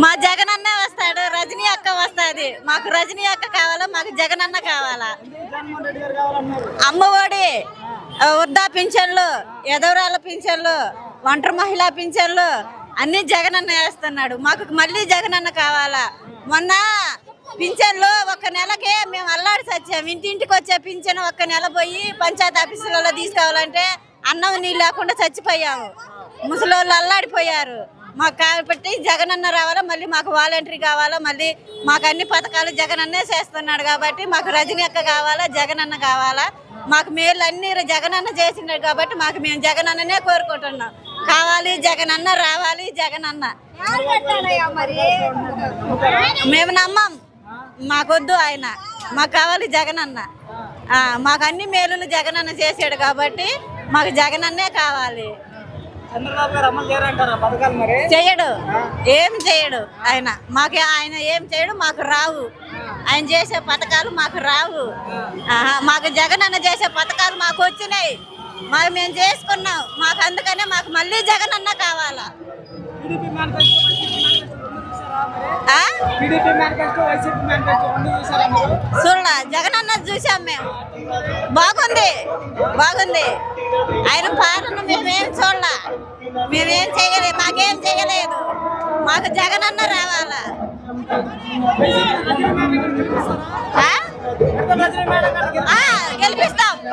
మా జగన్ అన్న వస్తాడు, రజనీ అక్క వస్తాది. మాకు రజనీ అక్క కావాలా, మాకు జగన్ అన్న కావాలా. అమ్మఒడి, వృద్ధా పింఛన్లు, ఎదవరాల పింఛన్లు, ఒంటరి మహిళా పింఛన్లు అన్ని జగన్ అన్న వేస్తున్నాడు. మాకు మళ్ళీ జగన్ అన్న కావాలా. మొన్న పింఛన్లు ఒక్క నెలకే మేము అల్లాడి చచ్చాము. ఇంటింటికి వచ్చే పింఛన్ ఒక్క నెల పోయి పంచాయతీ ఆఫీసులలో తీసుకోవాలంటే అన్నం నీళ్ళు లేకుండా చచ్చిపోయాము. ముసలోళ్ళు అల్లాడిపోయారు. మాకు కాబట్టి జగన్ అన్న రావాలా, మళ్ళీ మాకు వాలంటరీ కావాలా, మళ్ళీ మాకు అన్ని పథకాలు జగన్ అన్నే చేస్తున్నాడు. కాబట్టి మాకు రజనీ అక్క కావాలా, జగన్ అన్న కావాలా. మాకు మేలు అన్ని జగన్ అన్న చేసినాడు కాబట్టి మాకు మేము జగన్ అన్ననే కోరుకుంటున్నాం. కావాలి జగన్ అన్న, రావాలి జగన్ అన్న. మేము నమ్మం, మాకొద్దు ఆయన, మాకు కావాలి జగన్ అన్న. మాకు అన్ని మేలులు జగన్ అన్న చేసాడు కాబట్టి మాకు జగన్ అన్నే కావాలి. చేయడు, ఏం చేయడు ఆయన. మాకు ఆయన ఏం చేయడు, మాకు రావు. ఆయన చేసే పథకాలు మాకు రావు. మాకు జగన్ అన్న చేసే పథకాలు మాకు వచ్చినాయి, మాకు మేము చేసుకున్నాం. మాకు అందుకనే మాకు మళ్ళీ జగన్ అన్న కావాలా. చూడ జగన్ అన్న చూసాం మేము, బాగుంది బాగుంది. ఆయన పాలన మేమేం చూడాల, మేమేం చేయలేదు, మాకేం చేయలేదు. మాకు జగన్ అన్న రావాలా.